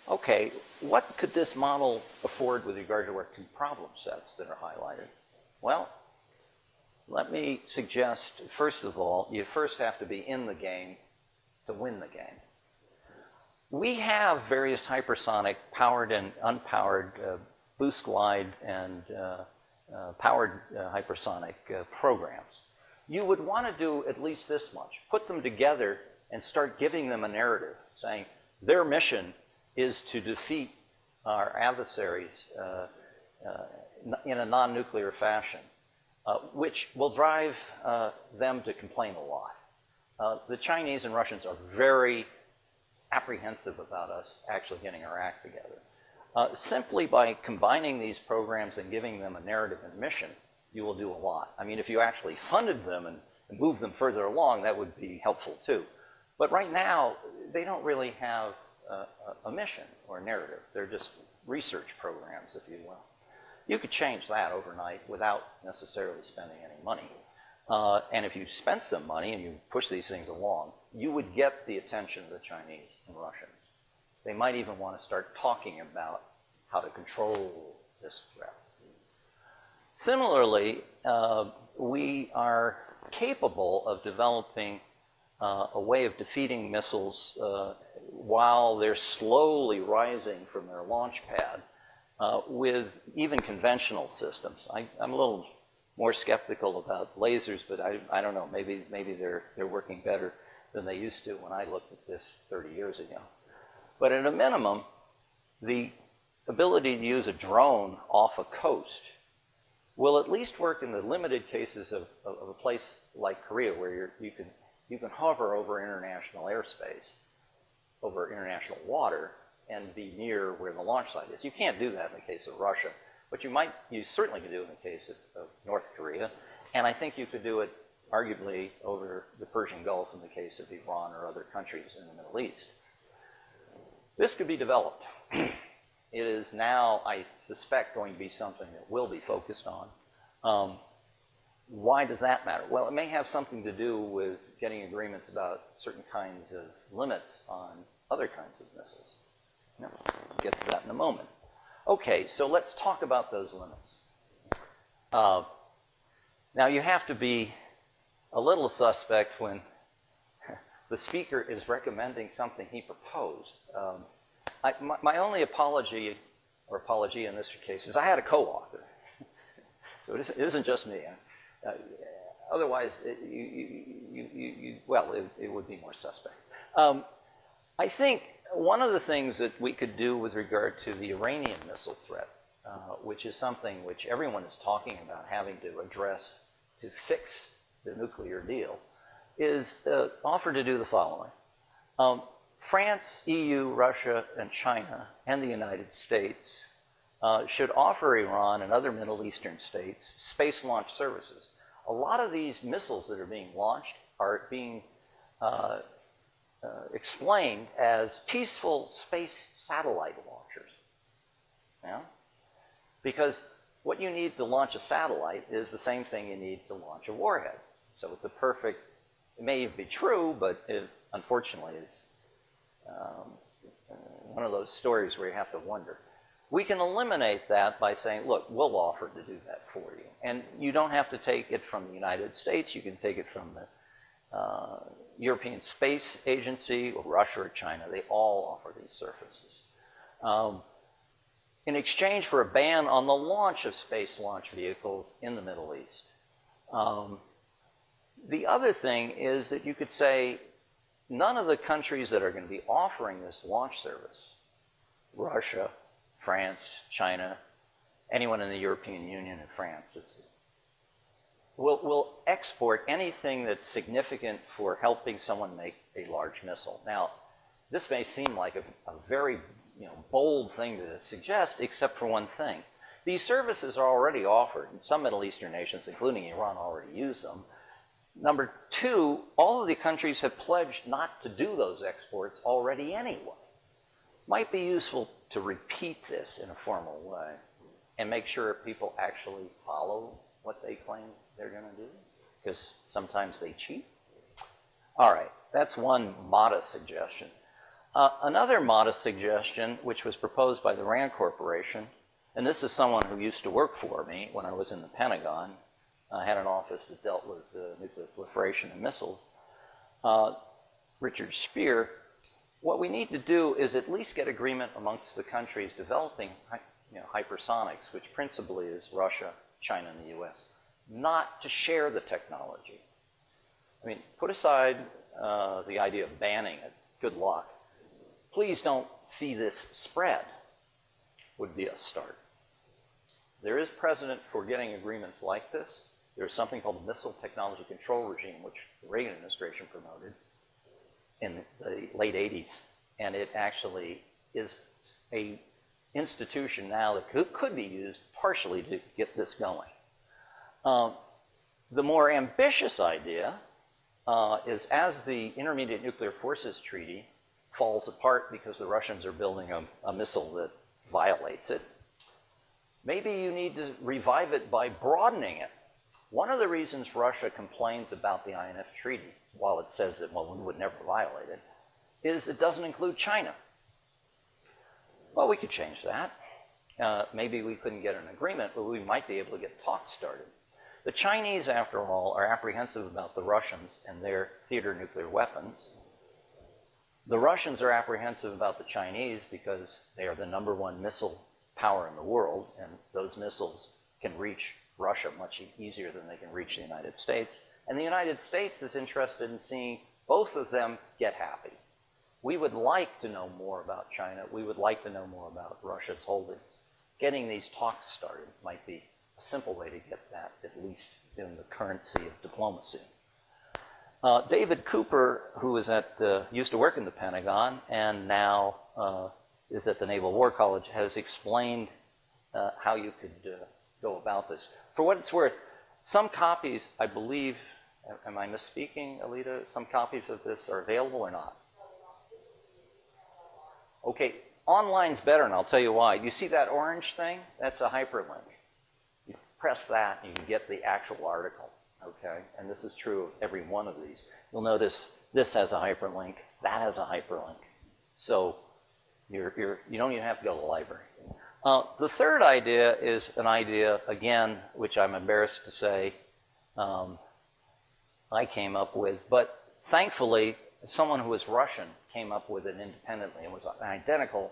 Okay, what could this model afford with regard to our two problem sets that are highlighted? Well, let me suggest, first of all, you first have to be in the game to win the game. We have various hypersonic powered and unpowered boost glide and powered hypersonic programs. You would want to do at least this much. Put them together and start giving them a narrative, saying their mission is to defeat our adversaries in a non-nuclear fashion, which will drive them to complain a lot. The Chinese and Russians are very apprehensive about us actually getting our act together. Simply by combining these programs and giving them a narrative and mission, you will do a lot. I mean, if you actually funded them and moved them further along, that would be helpful too. But right now, they don't really have a mission or a narrative. They're just research programs, if you will. You could change that overnight without necessarily spending any money. And if you spent some money and you push these things along, you would get the attention of the Chinese and Russians. They might even want to start talking about how to control this threat. Similarly, we are capable of developing a way of defeating missiles while they're slowly rising from their launch pad with even conventional systems. I'm a little more skeptical about lasers, but I don't know. Maybe they're working better than they used to when I looked at this 30 years ago. But at a minimum, the ability to use a drone off a coast will at least work in the limited cases of a place like Korea, where you can hover over international airspace, over international water, and be near where the launch site is. You can't do that in the case of Russia, but you certainly could do it in the case of North Korea, and I think you could do it arguably over the Persian Gulf in the case of Iran or other countries in the Middle East. This could be developed. It is now, I suspect, going to be something that will be focused on. Why does that matter? Well, it may have something to do with getting agreements about certain kinds of limits on other kinds of missiles. We'll get to that in a moment. Okay, so let's talk about those limits. Now, you have to be a little suspect when the speaker is recommending something he proposed. My only apology in this case is I had a co-author. So it isn't just me. Otherwise, it would be more suspect. I think one of the things that we could do with regard to the Iranian missile threat, which is something which everyone is talking about having to address to fix the nuclear deal, is offer to do the following. France, EU, Russia, and China, and the United States should offer Iran and other Middle Eastern states space launch services. A lot of these missiles that are being launched are being explained as peaceful space satellite launchers. Yeah? Because what you need to launch a satellite is the same thing you need to launch a warhead. So it's a perfect, it may even be true, but it unfortunately is one of those stories where you have to wonder. We can eliminate that by saying, look, we'll offer to do that for you. And you don't have to take it from the United States. You can take it from the European Space Agency, or Russia, or China. They all offer these services. In exchange for a ban on the launch of space launch vehicles in the Middle East. The other thing is that you could say none of the countries that are going to be offering this launch service, Russia, France, China, anyone in the European Union and France, will export anything that's significant for helping someone make a large missile. Now, this may seem like a very bold thing to suggest, except for one thing. These services are already offered, and some Middle Eastern nations, including Iran, already use them. Number two, all of the countries have pledged not to do those exports already anyway. Might be useful to repeat this in a formal way and make sure people actually follow what they claim they're going to do, because sometimes they cheat. All right, that's one modest suggestion. Another modest suggestion, which was proposed by the RAND Corporation, and this is someone who used to work for me when I was in the Pentagon. I had an office that dealt with nuclear proliferation and missiles. Richard Speer. What we need to do is at least get agreement amongst the countries developing hypersonics, which principally is Russia, China, and the US, not to share the technology. I mean, put aside the idea of banning it. Good luck. Please don't see this spread, would be a start. There is precedent for getting agreements like this. There's something called the Missile Technology Control Regime, which the Reagan administration promoted in the late 80s. And it actually is an institution now that could be used partially to get this going. The more ambitious idea is, as the Intermediate Nuclear Forces Treaty falls apart because the Russians are building a missile that violates it, maybe you need to revive it by broadening it. One of the reasons Russia complains about the INF Treaty, while it says that, well, we would never violate it, is it doesn't include China. Well, we could change that. Maybe we couldn't get an agreement, but we might be able to get talks started. The Chinese, after all, are apprehensive about the Russians and their theater nuclear weapons. The Russians are apprehensive about the Chinese because they are the #1 missile power in the world, and those missiles can reach Russia much easier than they can reach the United States. And the United States is interested in seeing both of them get happy. We would like to know more about China. We would like to know more about Russia's holdings. Getting these talks started might be a simple way to get that, at least in the currency of diplomacy. David Cooper, who used to work in the Pentagon and now is at the Naval War College, has explained how you could go about this. For what it's worth, some copies, I believe, am I misspeaking, Alita? Some copies of this are available or not? Okay, online's better, and I'll tell you why. You see that orange thing? That's a hyperlink. You press that, and you get the actual article, okay? And this is true of every one of these. You'll notice this has a hyperlink, that has a hyperlink. So you don't even have to go to the library. The third idea is an idea, again, which I'm embarrassed to say I came up with, but thankfully, someone who was Russian came up with it independently. It was an identical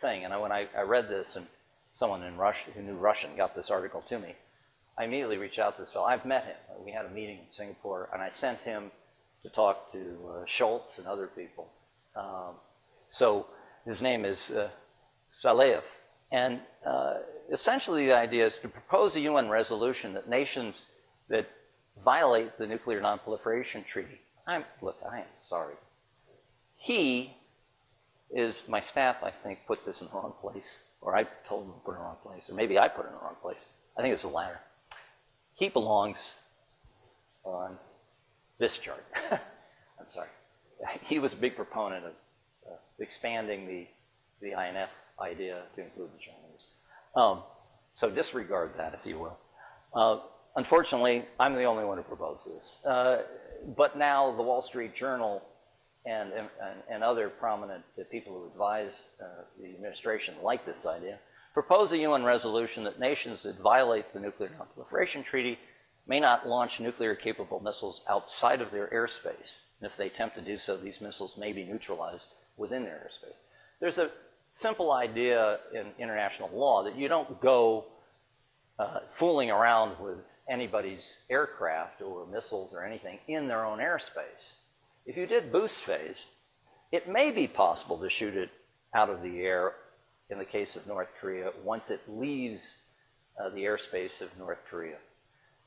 thing. And when I read this, and someone in Russia who knew Russian got this article to me, I immediately reached out to this fellow. I've met him. We had a meeting in Singapore, and I sent him to talk to Schultz and other people. So his name is Saleev. And essentially the idea is to propose a UN resolution that nations that violate the Nuclear Non-Proliferation Treaty, I am sorry. My staff, I think, put this in the wrong place, or I told them to put it in the wrong place, or maybe I put it in the wrong place. I think it's the latter. He belongs on this chart. I'm sorry. He was a big proponent of expanding the INF idea to include the Chinese. So disregard that, if you will. Unfortunately, I'm the only one who proposed this. But now the Wall Street Journal and other prominent people who advise the administration like this idea propose a UN resolution that nations that violate the Nuclear Non-Proliferation Treaty may not launch nuclear-capable missiles outside of their airspace. And if they attempt to do so, these missiles may be neutralized within their airspace. There's a simple idea in international law that you don't go fooling around with anybody's aircraft or missiles or anything in their own airspace. If you did boost phase, it may be possible to shoot it out of the air in the case of North Korea once it leaves the airspace of North Korea.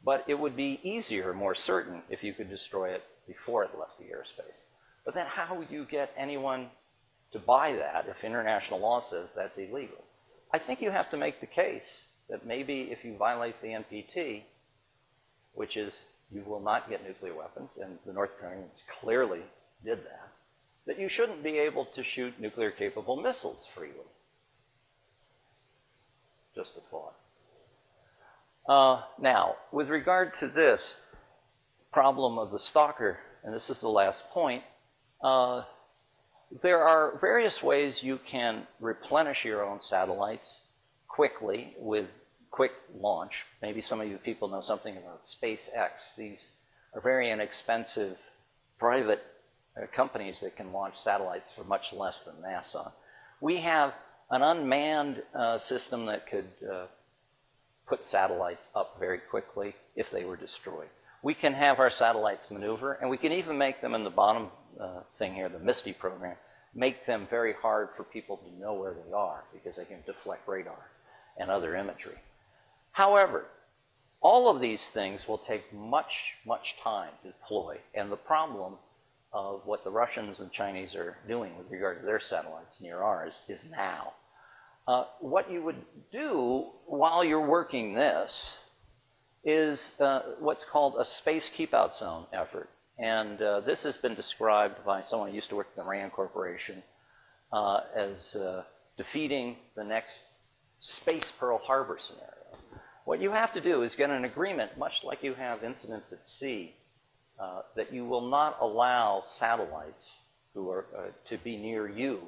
But it would be easier, more certain, if you could destroy it before it left the airspace. But then how would you get anyone to buy that if international law says that's illegal? I think you have to make the case that maybe if you violate the NPT, which is you will not get nuclear weapons, and the North Koreans clearly did that you shouldn't be able to shoot nuclear-capable missiles freely. Just a thought. Now, with regard to this problem of the stalker, and this is the last point, There are various ways you can replenish your own satellites quickly with quick launch. Maybe some of you people know something about SpaceX. These are very inexpensive private companies that can launch satellites for much less than NASA. We have an unmanned system that could put satellites up very quickly if they were destroyed. We can have our satellites maneuver, and we can even make them in the bottom thing here, the MISTY program, make them very hard for people to know where they are because they can deflect radar and other imagery. However, all of these things will take much, much time to deploy, and the problem of what the Russians and Chinese are doing with regard to their satellites near ours is now. What you would do while you're working this is what's called a space keep-out zone effort. And this has been described by someone who used to work at the RAND Corporation as defeating the next space Pearl Harbor scenario. What you have to do is get an agreement, much like you have incidents at sea, that you will not allow satellites who are to be near you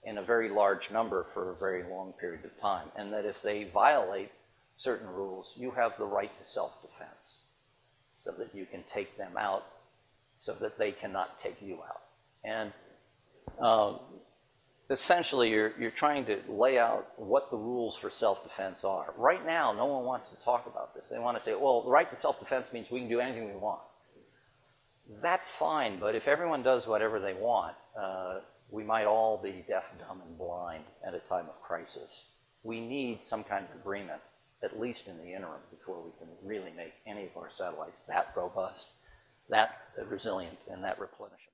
in a very large number for a very long period of time, and that if they violate certain rules, you have the right to self-defense so that you can take them out so that they cannot take you out. And essentially, you're trying to lay out what the rules for self-defense are. Right now, no one wants to talk about this. They want to say, well, the right to self-defense means we can do anything we want. That's fine, but if everyone does whatever they want, we might all be deaf, dumb, and blind at a time of crisis. We need some kind of agreement, at least in the interim, before we can really make any of our satellites that robust, that resilient, and that replenishable.